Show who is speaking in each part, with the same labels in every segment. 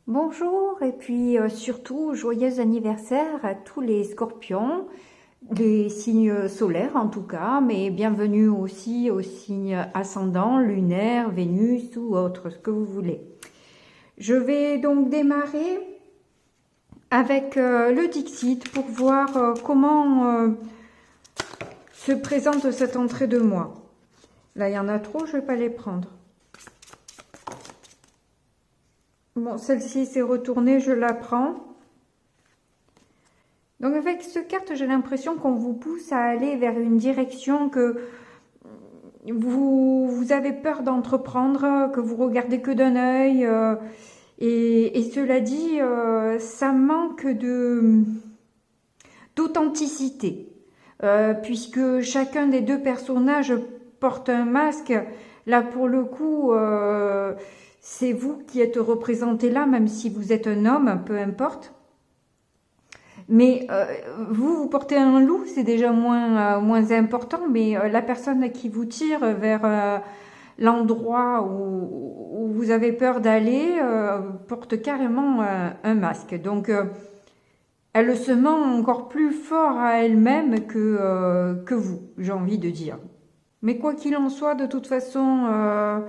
Speaker 1: Bonjour et puis surtout joyeux anniversaire à tous les scorpions, les signes solaires en tout cas, mais bienvenue aussi aux signes ascendants, lunaires, Vénus ou autres, ce que vous voulez. Je vais donc démarrer avec le Dixit pour voir comment se présente cette entrée de mois. Là il y en a trop, je ne vais pas les prendre. Bon, celle-ci s'est retournée, je la prends. Donc avec cette carte, j'ai l'impression qu'on vous pousse à aller vers une direction que vous avez peur d'entreprendre, que vous regardez que d'un œil. Et cela dit, ça manque d'authenticité. Puisque chacun des deux personnages porte un masque. Là, pour le coup, c'est vous qui êtes représenté là, même si vous êtes un homme, peu importe. Mais vous portez un loup, c'est déjà moins important, mais la personne qui vous tire vers l'endroit où vous avez peur d'aller porte carrément un masque. Donc, elle se ment encore plus fort à elle-même que vous, j'ai envie de dire. Mais quoi qu'il en soit, de toute façon,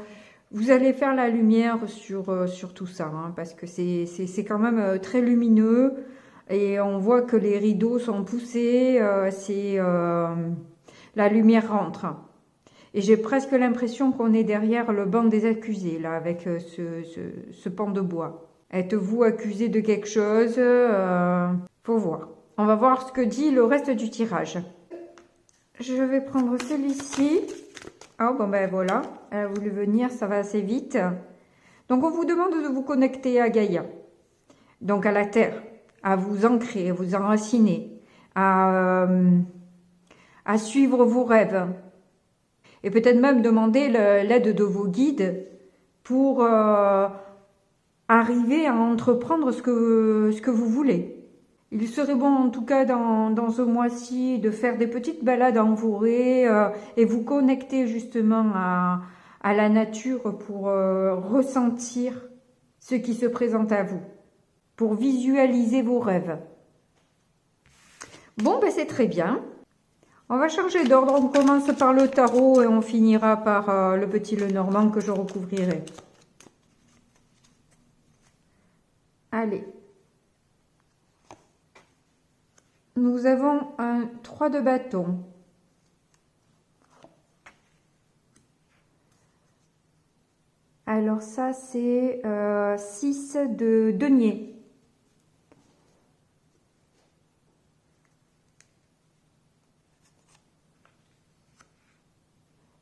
Speaker 1: vous allez faire la lumière sur tout ça, hein, parce que c'est quand même très lumineux. Et on voit que les rideaux sont poussés, la lumière rentre. Et j'ai presque l'impression qu'on est derrière le banc des accusés, là, avec ce pan de bois. Êtes-vous accusé de quelque chose? Faut voir. On va voir ce que dit le reste du tirage. Je vais prendre celui-ci. Oh, bon ben voilà, elle a voulu venir, ça va assez vite. Donc on vous demande de vous connecter à Gaïa, donc à la Terre, à vous ancrer, à vous enraciner, à suivre vos rêves. Et peut-être même demander l'aide de vos guides pour arriver à entreprendre ce que vous voulez. Il serait bon en tout cas dans ce mois-ci de faire des petites balades en forêt et vous connecter justement à la nature pour ressentir ce qui se présente à vous, pour visualiser vos rêves. Bon, ben c'est très bien. On va changer d'ordre, on commence par le tarot et on finira par le petit Lenormand que je recouvrirai. Allez. Nous avons un 3 de bâton. Alors ça, c'est 6 de denier.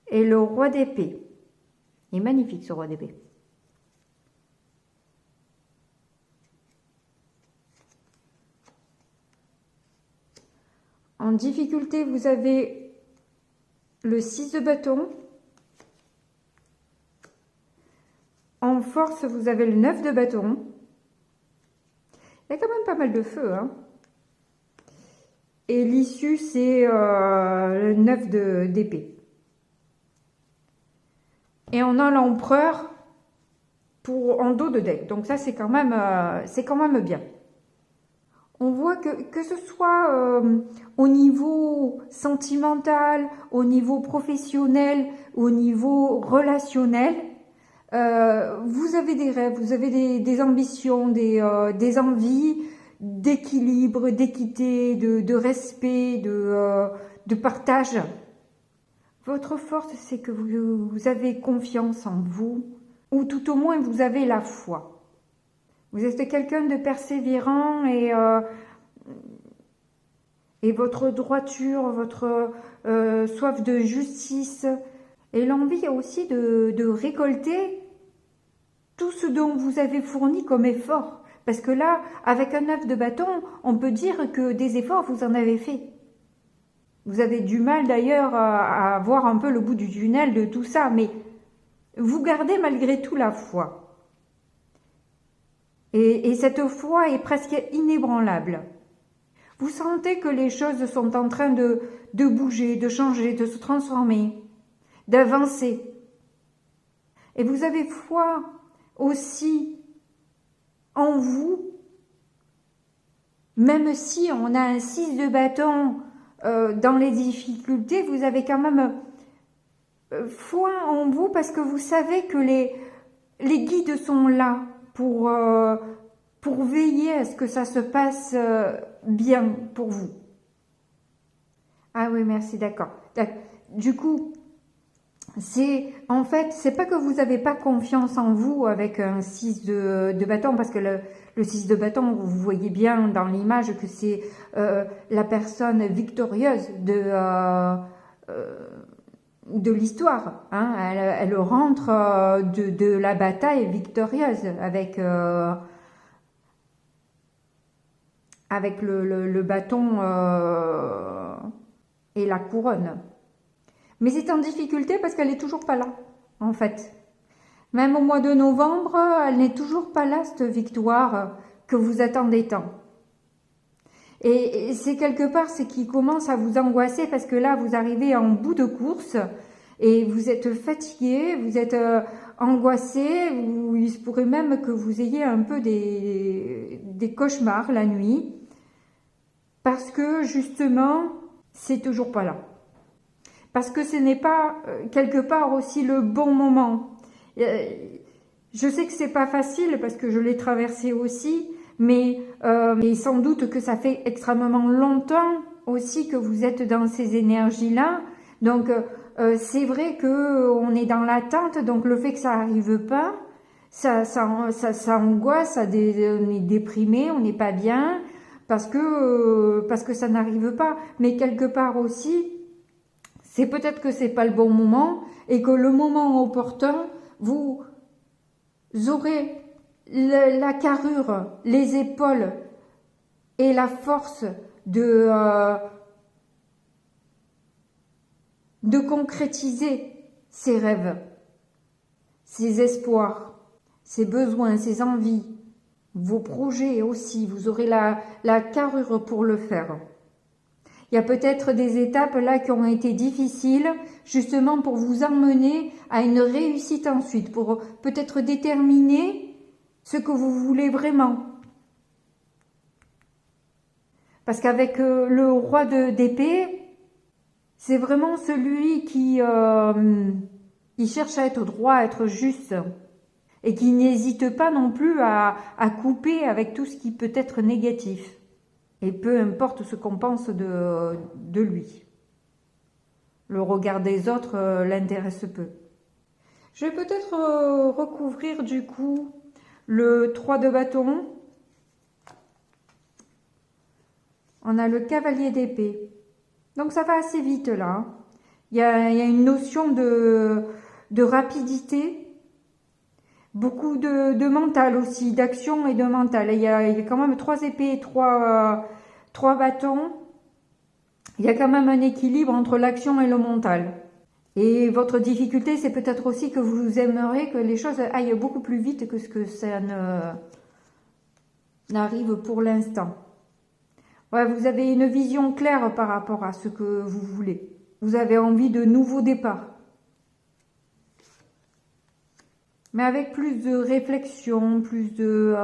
Speaker 1: Et le roi d'épée. Il est magnifique ce roi d'épée. En difficulté, vous avez le 6 de bâton. En force, vous avez le 9 de bâton. Il y a quand même pas mal de feu, hein. Et l'issue, c'est le 9 d'épée. Et on a l'empereur en dos de deck. Donc ça, c'est quand même bien. On voit que ce soit au niveau sentimental, au niveau professionnel, au niveau relationnel, vous avez des rêves, vous avez des ambitions, des envies d'équilibre, d'équité, de respect, de partage. Votre force, c'est que vous avez confiance en vous, ou tout au moins vous avez la foi. Vous êtes quelqu'un de persévérant et votre droiture, votre soif de justice et l'envie aussi de récolter tout ce dont vous avez fourni comme effort. Parce que là, avec un 9 de bâton, on peut dire que des efforts, vous en avez fait. Vous avez du mal d'ailleurs à voir un peu le bout du tunnel de tout ça, mais vous gardez malgré tout la foi. Et cette foi est presque inébranlable. Vous sentez que les choses sont en train de bouger, de changer, de se transformer, d'avancer. Et vous avez foi aussi en vous, même si on a un 6 de bâton dans les difficultés, vous avez quand même foi en vous parce que vous savez que les guides sont là pour veiller à ce que ça se passe bien pour vous. Ah oui, merci, d'accord. Du coup, en fait, c'est pas que vous n'avez pas confiance en vous avec un 6 de bâton, parce que le 6 de bâton, vous voyez bien dans l'image que c'est la personne victorieuse de l'histoire. Hein. Elle rentre de la bataille victorieuse avec le bâton et la couronne. Mais c'est en difficulté parce qu'elle n'est toujours pas là, en fait. Même au mois de novembre, elle n'est toujours pas là, cette victoire que vous attendez tant. Et c'est quelque part ce qui commence à vous angoisser parce que là, vous arrivez en bout de course et vous êtes fatigué, vous êtes angoissé, il se pourrait même que vous ayez un peu des cauchemars la nuit parce que justement, c'est toujours pas là. Parce que ce n'est pas quelque part aussi le bon moment. Je sais que c'est pas facile parce que je l'ai traversé aussi, mais sans doute que ça fait extrêmement longtemps aussi que vous êtes dans ces énergies-là. Donc c'est vrai que on est dans l'attente, donc le fait que ça arrive pas, ça angoisse, on est déprimé, on n'est pas bien parce que ça n'arrive pas. Mais quelque part aussi, c'est peut-être que c'est pas le bon moment et que le moment opportun, vous aurez la carrure, les épaules et la force de concrétiser ses rêves, ses espoirs, ses besoins, ses envies, vos projets aussi. Vous aurez la carrure pour le faire. Il y a peut-être des étapes là qui ont été difficiles, justement pour vous emmener à une réussite ensuite, pour peut-être déterminer ce que vous voulez vraiment. Parce qu'avec le roi d'épée, c'est vraiment celui qui cherche à être droit, à être juste, et qui n'hésite pas non plus à couper avec tout ce qui peut être négatif. Et peu importe ce qu'on pense de lui. Le regard des autres l'intéresse peu. Je vais peut-être recouvrir du coup le 3 de bâton. On a le cavalier d'épée. Donc ça va assez vite là. Il y a une notion de rapidité. Beaucoup de mental aussi, d'action et de mental. Il y a quand même 3 épées et 3 bâtons. Il y a quand même un équilibre entre l'action et le mental. Et votre difficulté, c'est peut-être aussi que vous aimeriez que les choses aillent beaucoup plus vite que ce que ça n'arrive pour l'instant. Ouais, vous avez une vision claire par rapport à ce que vous voulez. Vous avez envie de nouveaux départs. Mais avec plus de réflexion, plus de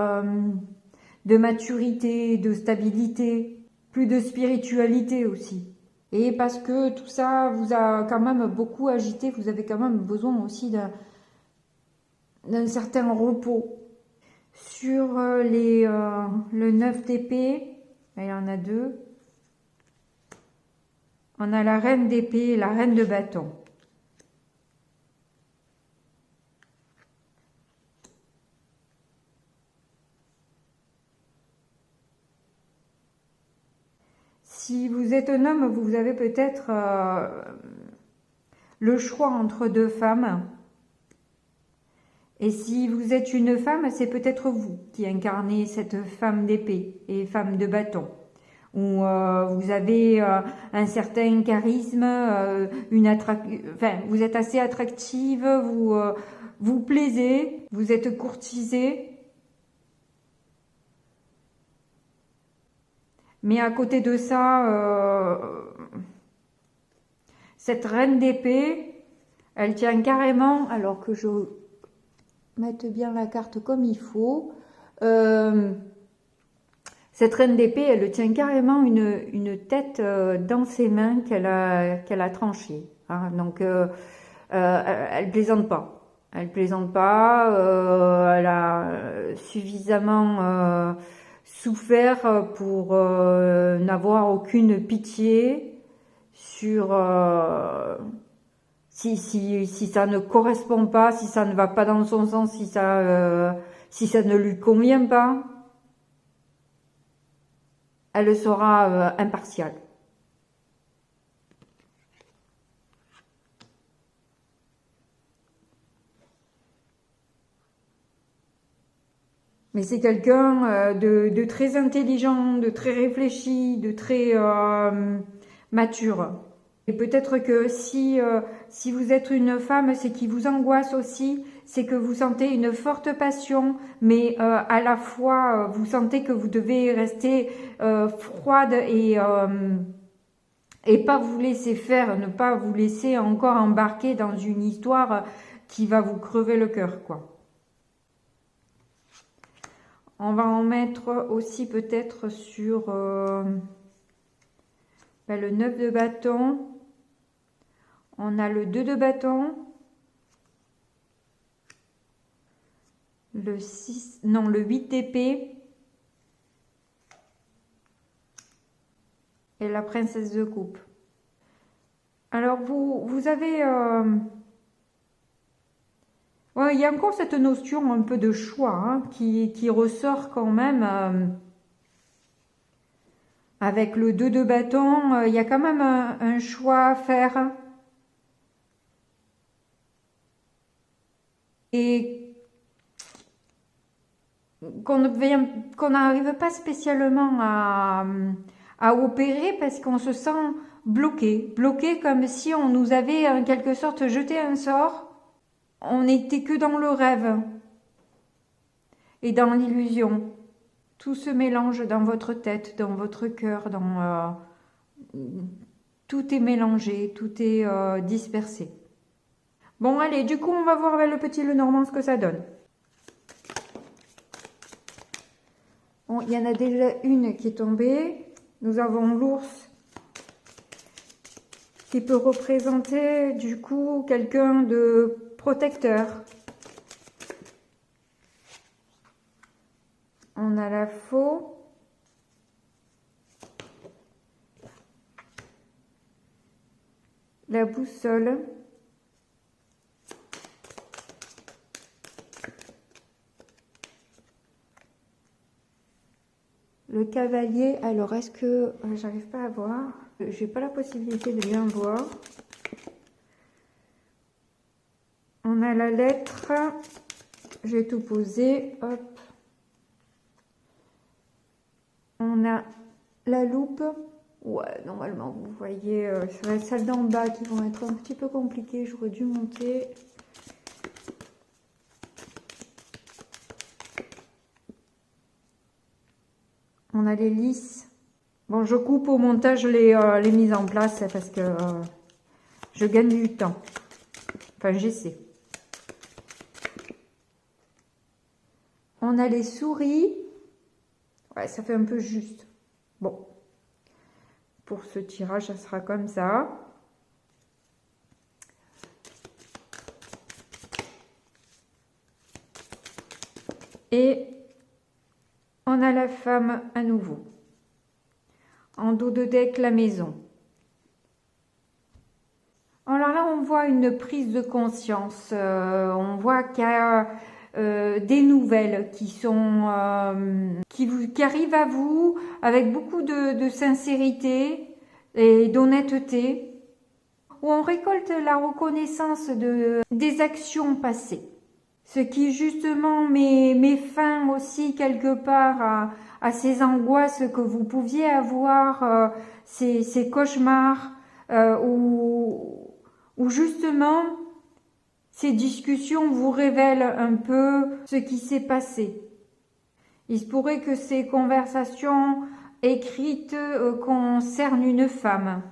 Speaker 1: maturité, de stabilité, plus de spiritualité aussi. Et parce que tout ça vous a quand même beaucoup agité, vous avez quand même besoin aussi d'un certain repos. Sur le 9 d'épée, il y en a 2. On a la reine d'épée et la reine de bâton. Si vous êtes un homme, vous avez peut-être le choix entre 2 femmes. Et si vous êtes une femme, c'est peut-être vous qui incarnez cette femme d'épée et femme de bâton. Où vous avez un certain charisme, vous êtes assez attractive, vous plaisez, vous êtes courtisée. Mais à côté de ça, cette reine d'épée, elle tient carrément, alors que je mette bien la carte comme il faut, Cette reine d'épée, elle tient carrément une tête dans ses mains qu'elle a tranchée. Hein. Donc, elle plaisante pas. Elle plaisante pas. Elle a suffisamment souffert pour n'avoir aucune pitié sur si ça ne correspond pas, si ça ne va pas dans son sens, si ça ne lui convient pas. Elle sera impartiale. Mais c'est quelqu'un de très intelligent, de très réfléchi, de très mature. Et peut-être que si vous êtes une femme, c'est qui vous angoisse aussi, c'est que vous sentez une forte passion, mais à la fois, vous sentez que vous devez rester froide et pas vous laisser faire, ne pas vous laisser encore embarquer dans une histoire qui va vous crever le cœur, quoi. On va en mettre aussi peut-être sur le 9 de bâton. On a le 2 de bâton. Le 6, non, le 8 d'épée. Et la princesse de coupe. Alors, vous avez... ouais, il y a encore cette notion un peu de choix hein, qui ressort quand même. Avec le 2 de bâton, il y a quand même un choix à faire. Et qu'on n'arrive pas spécialement à opérer parce qu'on se sent bloqué comme si on nous avait en quelque sorte jeté un sort. On n'était que dans le rêve et dans l'illusion. Tout se mélange dans votre tête, dans votre cœur, tout est mélangé, tout est dispersé. Bon, allez, du coup, on va voir avec le petit Lenormand ce que ça donne. Bon, il y en a déjà une qui est tombée. Nous avons l'ours qui peut représenter, du coup, quelqu'un de protecteur. On a la faux. La boussole. Le cavalier, alors est-ce que j'arrive pas à voir? J'ai pas la possibilité de bien voir. On a la lettre. J'ai tout posé. Hop. On a la loupe. Ouais, normalement, vous voyez, ça va être celles d'en bas qui vont être un petit peu compliquées. J'aurais dû monter. On a les lisses. Bon, je coupe au montage les mises en place parce que je gagne du temps. Enfin, j'essaie. On a les souris. Ouais, ça fait un peu juste. Bon. Pour ce tirage, ça sera comme ça. Et on a la femme à nouveau. En dos de deck, la maison. Alors là, on voit une prise de conscience. On voit qu'il y a des nouvelles qui sont qui arrivent à vous avec beaucoup de sincérité et d'honnêteté, où on récolte la reconnaissance des actions passées. Ce qui justement met fin aussi quelque part à ces angoisses que vous pouviez avoir, ces cauchemars, où justement ces discussions vous révèlent un peu ce qui s'est passé. Il se pourrait que ces conversations écrites concernent une femme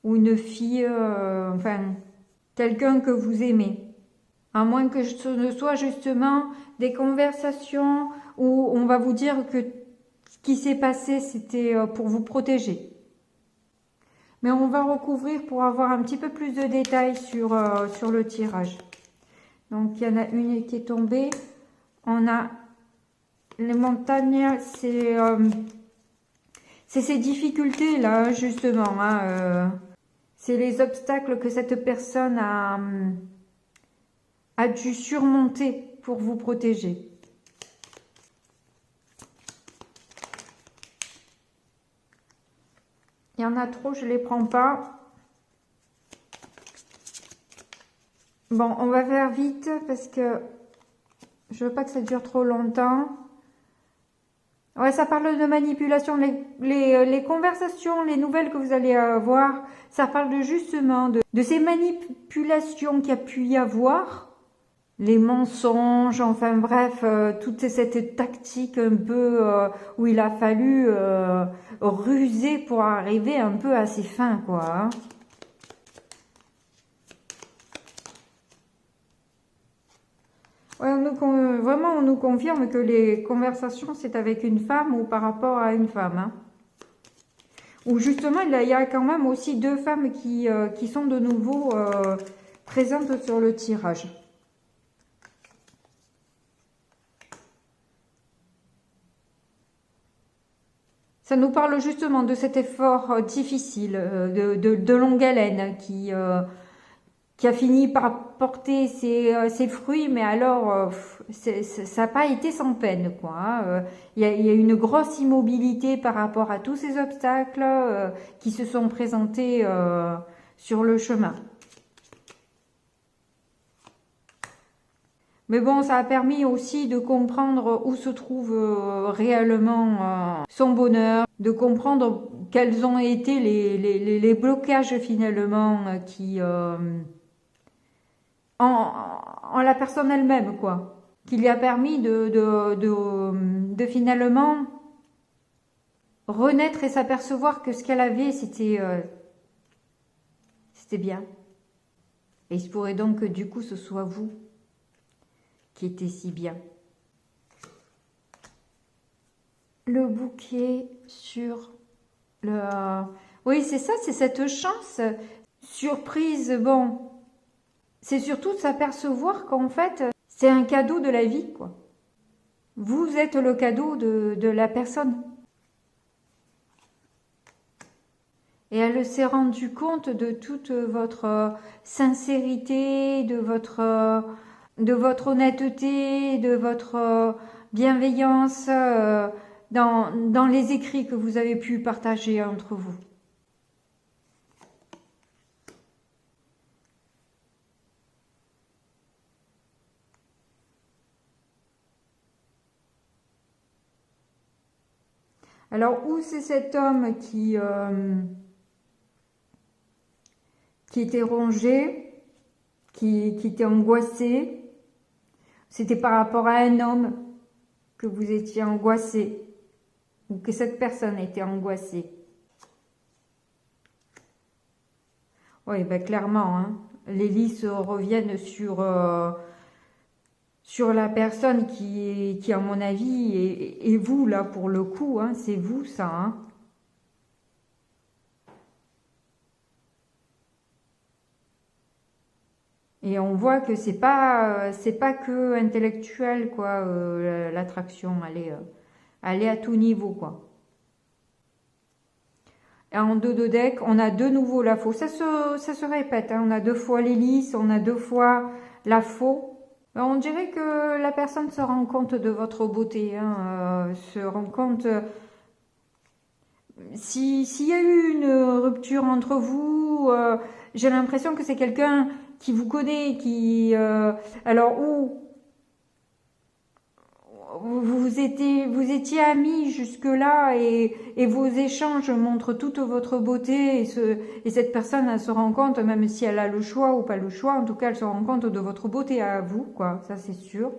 Speaker 1: ou une fille, enfin quelqu'un que vous aimez. À moins que ce ne soit justement des conversations où on va vous dire que ce qui s'est passé, c'était pour vous protéger. Mais on va recouvrir pour avoir un petit peu plus de détails sur le tirage. Donc, il y en a une qui est tombée. On a les montagnes, c'est ces difficultés-là, justement. Hein, c'est les obstacles que cette personne a dû surmonter pour vous protéger. Il y en a trop, je ne les prends pas. Bon, on va faire vite parce que je veux pas que ça dure trop longtemps. Ouais, ça parle de manipulation. Les conversations, les nouvelles que vous allez avoir, ça parle justement de ces manipulations qu'il y a pu y avoir. Les mensonges, enfin bref, toute cette tactique un peu où il a fallu ruser pour arriver un peu à ses fins, quoi. Hein. Ouais, vraiment, on nous confirme que les conversations, c'est avec une femme ou par rapport à une femme. Hein. Ou justement, il y a quand même aussi deux femmes qui sont de nouveau présentes sur le tirage. Ça nous parle justement de cet effort difficile, de longue haleine, qui a fini par porter ses fruits, mais alors ça n'a pas été sans peine, quoi. Hein. Il y a une grosse immobilité par rapport à tous ces obstacles qui se sont présentés sur le chemin. Mais bon, ça a permis aussi de comprendre où se trouve réellement son bonheur, de comprendre quels ont été les blocages finalement en la personne elle-même, quoi. Qui lui a permis de finalement renaître et s'apercevoir que ce qu'elle avait, c'était bien. Et il se pourrait donc que du coup, ce soit vous qui était si bien. Le bouquet sur le... Oui, c'est ça, c'est cette chance. Surprise, bon, c'est surtout de s'apercevoir qu'en fait, c'est un cadeau de la vie, quoi. Vous êtes le cadeau de la personne. Et elle s'est rendue compte de toute votre sincérité, de votre honnêteté, de votre bienveillance dans les écrits que vous avez pu partager entre vous. Alors, où c'est cet homme qui était rongé, qui était angoissé? C'était par rapport à un homme que vous étiez angoissé, ou que cette personne était angoissée. Oui, ben clairement, hein, les lys reviennent sur la personne qui à mon avis, et vous, là, pour le coup, hein, c'est vous, ça. Hein. Et on voit que c'est pas que intellectuel, quoi, l'attraction, elle est à tout niveau, quoi. Et en dos de deck, on a de nouveau la faux. Ça se répète, hein, on a deux fois l'hélice, on a deux fois la faux. On dirait que la personne se rend compte de votre beauté, hein, se rend compte... S'il y a eu une rupture entre vous, j'ai l'impression que c'est quelqu'un qui vous connaît, alors où vous étiez amis jusque-là et vos échanges montrent toute votre beauté et cette personne elle se rend compte, même si elle a le choix ou pas le choix, en tout cas elle se rend compte de votre beauté à vous, quoi, ça c'est sûr.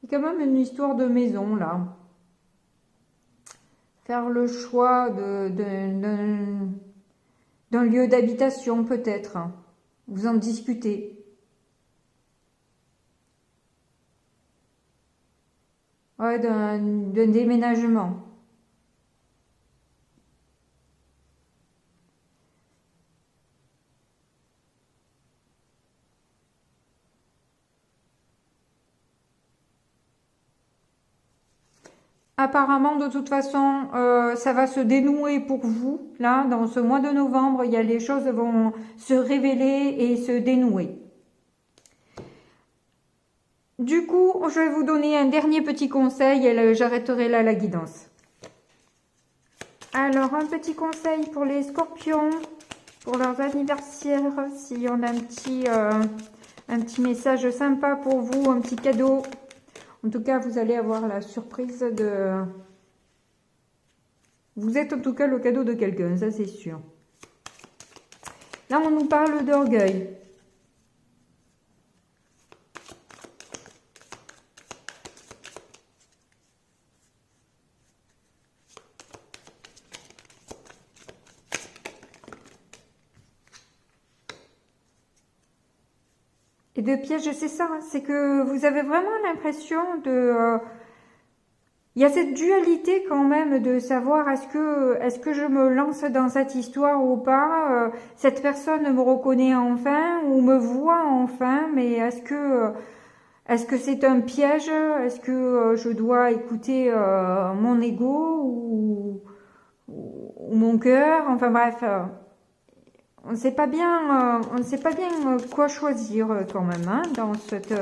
Speaker 1: Il y a quand même une histoire de maison là. faire le choix d'un lieu d'habitation peut-être. Vous en discutez. Ouais, d'un déménagement. Apparemment, de toute façon, ça va se dénouer pour vous. Là, dans ce mois de novembre, les choses vont se révéler et se dénouer. Du coup, je vais vous donner un dernier petit conseil et j'arrêterai là la guidance. Alors, un petit conseil pour les scorpions, pour leurs anniversaires, s'il y en a un petit message sympa pour vous, un petit cadeau. En tout cas, vous allez avoir la surprise de... Vous êtes en tout cas le cadeau de quelqu'un, ça c'est sûr. Là, on nous parle d'orgueil. Et de piège, c'est ça, c'est que vous avez vraiment l'impression de... il y a cette dualité quand même de savoir est-ce que je me lance dans cette histoire ou pas. Cette personne me reconnaît enfin ou me voit enfin, mais est-ce que c'est un piège? Est-ce que je dois écouter mon ego ou mon cœur? Enfin bref, on ne sait pas bien, quoi choisir quand même hein, dans cette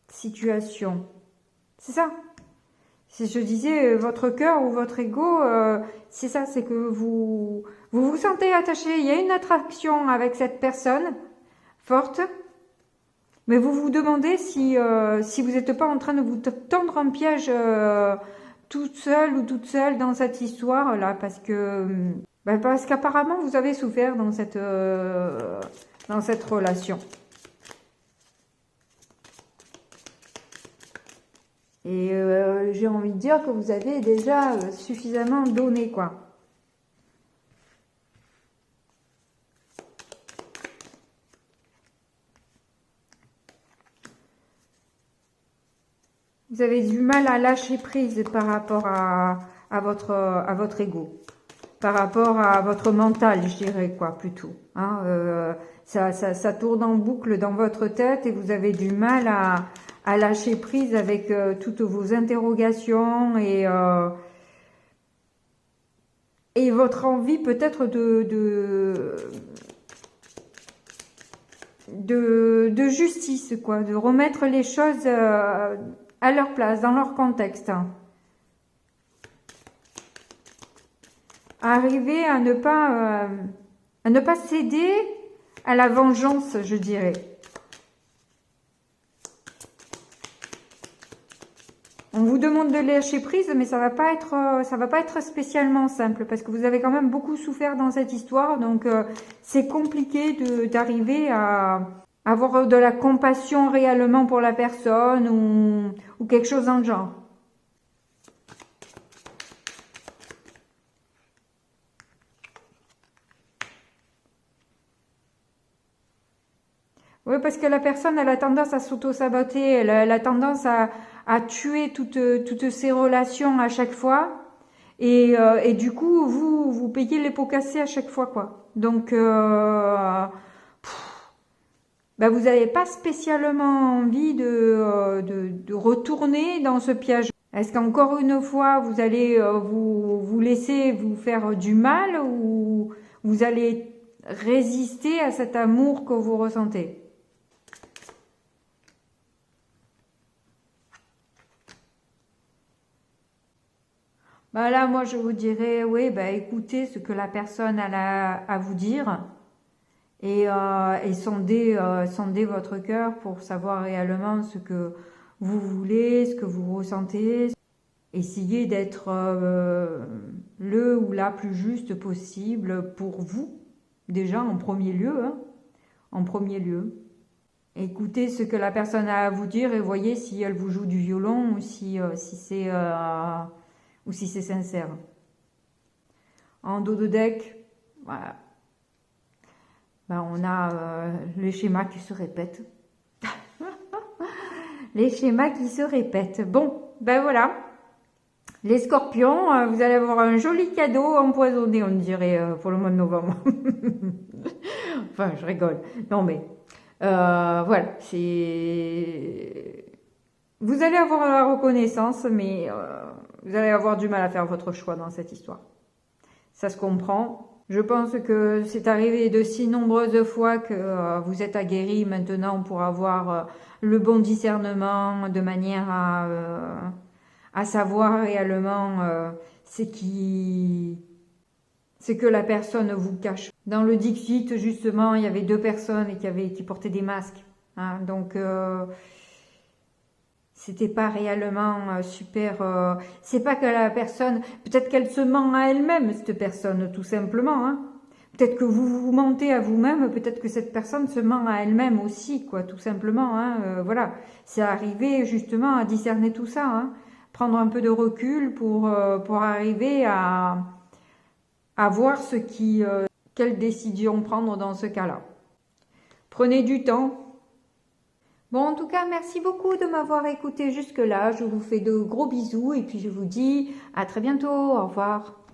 Speaker 1: situation. C'est ça. Si je disais votre cœur ou votre ego, c'est ça, c'est que vous sentez attaché. Il y a une attraction avec cette personne forte, mais vous vous demandez si vous n'êtes pas en train de vous tendre un piège toute seule ou toute seule dans cette histoire là, parce qu'apparemment vous avez souffert dans cette relation. Et j'ai envie de dire que vous avez déjà suffisamment donné, quoi. Vous avez du mal à lâcher prise par rapport à votre ego. Par rapport à votre mental, je dirais, quoi, plutôt. Hein, ça tourne en boucle dans votre tête et vous avez du mal à lâcher prise avec toutes vos interrogations et votre envie peut-être de justice, quoi, de remettre les choses à leur place, dans leur contexte. Arriver à ne pas céder à la vengeance, je dirais. On vous demande de lâcher prise, mais ça va pas être spécialement simple parce que vous avez quand même beaucoup souffert dans cette histoire, donc c'est compliqué d'arriver à avoir de la compassion réellement pour la personne ou quelque chose dans le genre. Oui, parce que la personne, elle a tendance à s'auto-saboter, elle a tendance à tuer toutes ses relations à chaque fois. Et du coup, vous payez les pots cassés à chaque fois, quoi. Donc, vous n'avez pas spécialement envie de retourner dans ce piège. Est-ce qu'encore une fois, vous allez vous laisser vous faire du mal ou vous allez résister à cet amour que vous ressentez? Là, moi, je vous dirais, oui, écoutez ce que la personne a à vous dire et sondez votre cœur pour savoir réellement ce que vous voulez, ce que vous ressentez. Essayez d'être le ou la plus juste possible pour vous, déjà en premier lieu, hein, en premier lieu. Écoutez ce que la personne a à vous dire et voyez si elle vous joue du violon ou si ou si c'est sincère. En dos de deck, voilà. Ben, on a les schémas qui se répètent. Les schémas qui se répètent. Bon, ben voilà. Les scorpions, vous allez avoir un joli cadeau empoisonné, on dirait, pour le mois de novembre. Enfin, je rigole. Non, mais voilà, c'est... Vous allez avoir la reconnaissance, mais vous allez avoir du mal à faire votre choix dans cette histoire. Ça se comprend. Je pense que c'est arrivé de si nombreuses fois que vous êtes aguerris maintenant pour avoir le bon discernement de manière à savoir réellement ce que la personne vous cache. Dans le Dixit, justement, il y avait 2 personnes qui portaient des masques. Hein, donc, c'était pas réellement super... c'est pas que la personne... Peut-être qu'elle se ment à elle-même, cette personne, tout simplement. Hein. Peut-être que vous vous mentez à vous-même, peut-être que cette personne se ment à elle-même aussi, quoi, tout simplement. Hein. Voilà, c'est arrivé justement à discerner tout ça. Hein. Prendre un peu de recul pour arriver à voir quelle décision prendre dans ce cas-là. Prenez du temps. Bon, en tout cas, merci beaucoup de m'avoir écouté jusque-là. Je vous fais de gros bisous et puis je vous dis à très bientôt. Au revoir.